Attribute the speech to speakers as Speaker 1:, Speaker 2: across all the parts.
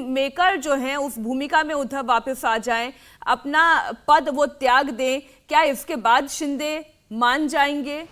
Speaker 1: Maker जो हैं उस भूमिका में उद्धव वापस आ जाएं, अपना पद वो त्याग दें, क्या इसके बाद शिंदे मान जाएंगे?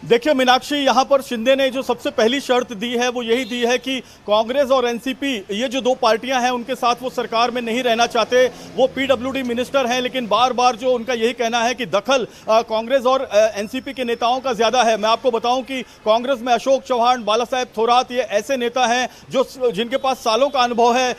Speaker 2: देखिए मीनाक्षी, यहाँ पर शिंदे ने जो सबसे पहली शर्त दी है वो यही दी है कि कांग्रेस और एनसीपी, ये जो दो पार्टियां हैं उनके साथ वो सरकार में नहीं रहना चाहते। वो पीडब्ल्यूडी मिनिस्टर हैं, लेकिन बार बार जो उनका यही कहना है कि दखल कांग्रेस और एनसीपी के नेताओं का ज्यादा है। मैं आपको बताऊं कि कांग्रेस में अशोक चौहान, बाला साहेब थोरात, ये ऐसे नेता हैं जो जिनके पास सालों का अनुभव है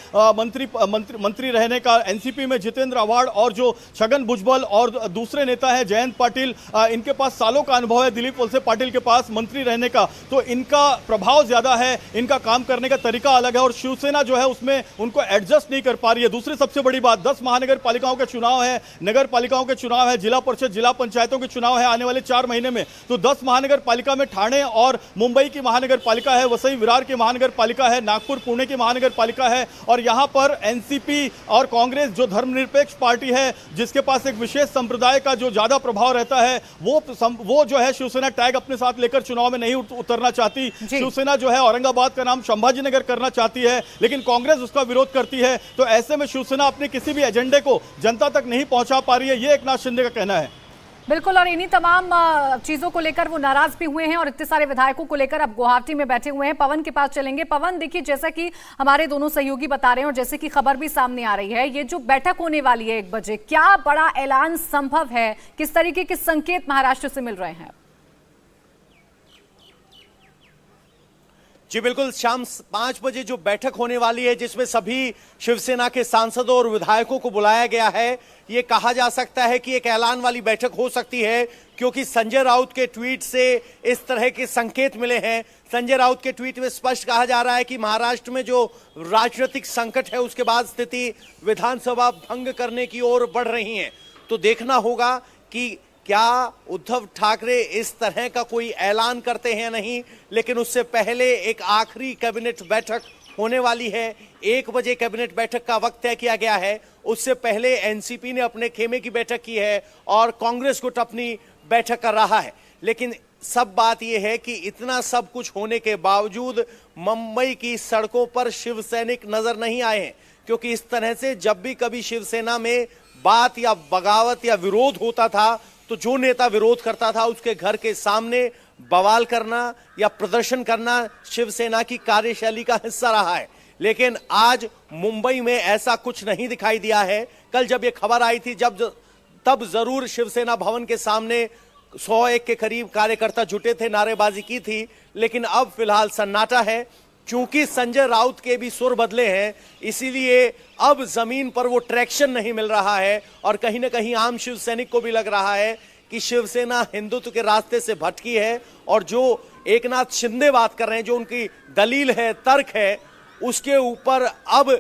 Speaker 2: मंत्री रहने का। एनसीपी में जितेंद्र आव्हाड और जो छगन भुजबल और दूसरे नेता है जयंत पाटिल, इनके पास सालों का अनुभव है दिलीप वलसे पाटिल के पास मंत्री रहने का। तो इनका प्रभाव ज्यादा है, इनका काम करने का तरीका अलग है और शिवसेना जो है उसमें उनको एडजस्ट नहीं कर पा रही है। दूसरी सबसे बड़ी बात, 10 महानगर पालिकाओं के चुनाव है, नगर पालिकाओं के चुनाव है, जिला परिषद जिला पंचायतों के चुनाव है आने वाले 4 महीने में। तो 10 महानगर पालिका में ठाणे और मुंबई की महानगर पालिका है, वसई विरार की महानगर पालिका है, नागपुर पुणे की महानगर पालिका है। और यहां पर एनसीपी और कांग्रेस जो धर्मनिरपेक्ष पार्टी है, जिसके पास एक विशेष संप्रदाय का जो ज्यादा प्रभाव रहता है, वो जो है शिवसेना टैग अपने साथ लेकर चुनाव में नहीं उतरना चाहती। शिवसेना जो है औरंगाबाद का नाम संभाजीनगर करना चाहती है, लेकिन कांग्रेस उसका विरोध करती है। तो ऐसे में शिवसेना अपने किसी भी एजेंडे को जनता तक नहीं पहुंचा पा रही है, ये एकनाथ शिंदे का कहना है।
Speaker 3: बिल्कुल, और इन्हीं तमाम चीजों को लेकर वो नाराज भी हुए हैं और इतने सारे विधायकों को लेकर अब गुवाहाटी में बैठे हुए हैं। पवन के पास चलेंगे। पवन, देखिए, जैसा कि हमारे दोनों सहयोगी बता रहे हैं और जैसे कि खबर भी सामने आ रही है, ये जो बैठक होने वाली है 1 बजे, क्या बड़ा ऐलान संभव है? किस तरीके के संकेत महाराष्ट्र से मिल रहे हैं?
Speaker 4: जी बिल्कुल, शाम 5 बजे जो बैठक होने वाली है, जिसमें सभी शिवसेना के सांसदों और विधायकों को बुलाया गया है, ये कहा जा सकता है कि एक ऐलान वाली बैठक हो सकती है, क्योंकि संजय राउत के ट्वीट से इस तरह के संकेत मिले हैं। संजय राउत के ट्वीट में स्पष्ट कहा जा रहा है कि महाराष्ट्र में जो राजनीतिक संकट है, उसके बाद स्थिति विधानसभा भंग करने की ओर बढ़ रही है। तो देखना होगा कि क्या उद्धव ठाकरे इस तरह का कोई ऐलान करते हैं, नहीं, लेकिन उससे पहले एक आखिरी कैबिनेट बैठक होने वाली है। 1 बजे कैबिनेट बैठक का वक्त तय किया गया है। उससे पहले एनसीपी ने अपने खेमे की बैठक की है और कांग्रेस गुट अपनी बैठक कर रहा है। लेकिन सब बात यह है कि इतना सब कुछ होने के बावजूद मुंबई की सड़कों पर शिव सैनिक नजर नहीं आए हैं, क्योंकि इस तरह से जब भी कभी शिवसेना में बात या बगावत या विरोध होता था, तो जो नेता विरोध करता था उसके घर के सामने बवाल करना या प्रदर्शन करना शिवसेना की कार्यशैली का हिस्सा रहा है। लेकिन आज मुंबई में ऐसा कुछ नहीं दिखाई दिया है। कल जब ये खबर आई थी, तब जरूर शिवसेना भवन के सामने 101 के करीब कार्यकर्ता जुटे थे, नारेबाजी की थी, लेकिन अब फिलहाल सन्नाटा है। चूंकि संजय राउत के भी सुर बदले हैं, इसीलिए अब जमीन पर वो ट्रैक्शन नहीं मिल रहा है और कहीं ना कहीं आम शिव सैनिक को भी लग रहा है कि शिवसेना हिंदुत्व के रास्ते से भटकी है। और जो एकनाथ शिंदे बात कर रहे हैं, जो उनकी दलील है, तर्क है, उसके ऊपर अब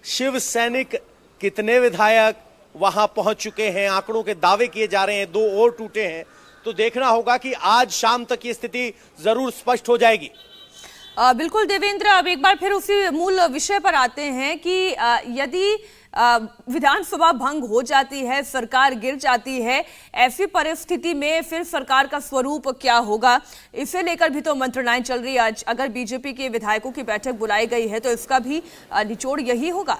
Speaker 4: शिव सैनिक कितने विधायक वहां पहुंच चुके हैं, आंकड़ों के दावे किए जा रहे हैं, 2 और टूटे हैं। तो देखना होगा कि आज शाम तक ये स्थिति जरूर स्पष्ट हो जाएगी।
Speaker 1: बिल्कुल देवेंद्र, अब एक बार फिर उसी मूल विषय पर आते हैं कि यदि विधानसभा भंग हो जाती है, सरकार गिर जाती है, ऐसी परिस्थिति में फिर सरकार का स्वरूप क्या होगा, इसे लेकर भी तो मंत्रणाएं चल रही है। आज अगर बीजेपी के विधायकों की बैठक बुलाई गई है तो इसका भी निचोड़ यही होगा।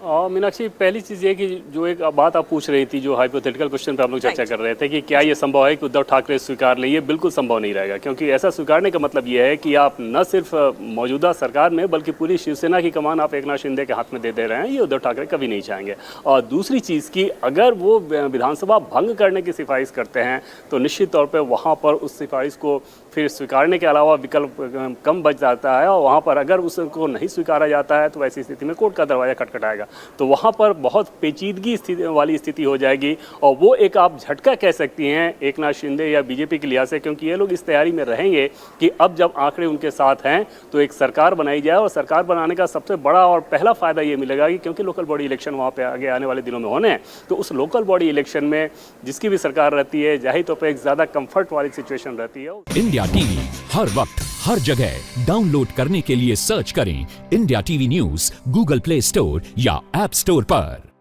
Speaker 5: मीनाक्षी, पहली चीज़ ये कि जो एक बात आप पूछ रही थी, जो हाइपोथेटिकल क्वेश्चन पे हम लोग चर्चा कर रहे थे कि क्या ये संभव है कि उद्धव ठाकरे स्वीकार ले, ये बिल्कुल संभव नहीं रहेगा। क्योंकि ऐसा स्वीकारने का मतलब ये है कि आप न सिर्फ मौजूदा सरकार में बल्कि पूरी शिवसेना की कमान आप एकनाथ शिंदे के हाथ में दे रहे हैं, ये उद्धव ठाकरे कभी नहीं चाहेंगे। और दूसरी चीज़ की, अगर वो विधानसभा भंग करने की सिफारिश करते हैं तो निश्चित तौर पर वहाँ पर उस सिफारिश को फिर स्वीकारने के अलावा विकल्प कम बच जाता है। और वहाँ पर अगर उसको नहीं स्वीकारा जाता है तो ऐसी स्थिति में कोर्ट का दरवाजा खटखटाएगा। तो वहाँ पर बहुत पेचीदगी वाली स्थिति हो जाएगी और वो एक आप झटका कह सकती हैं एकनाथ शिंदे या बीजेपी के लिहाज से, क्योंकि ये लोग इस तैयारी में रहेंगे कि अब जब आंकड़े उनके साथ हैं तो एक सरकार बनाई जाए। और सरकार बनाने का सबसे बड़ा और पहला फायदा ये मिलेगा कि क्योंकि लोकल बॉडी इलेक्शन वहाँ पे आगे आने वाले दिनों में होने हैं, तो उस लोकल बॉडी इलेक्शन में जिसकी भी सरकार रहती है, जाहिर तौर पर एक ज़्यादा कंफर्ट वाली सिचुएशन रहती है।
Speaker 6: इंडिया टीवी हर वक्त हर जगह डाउनलोड करने के लिए सर्च करें India TV news Google play store या ऐप स्टोर पर।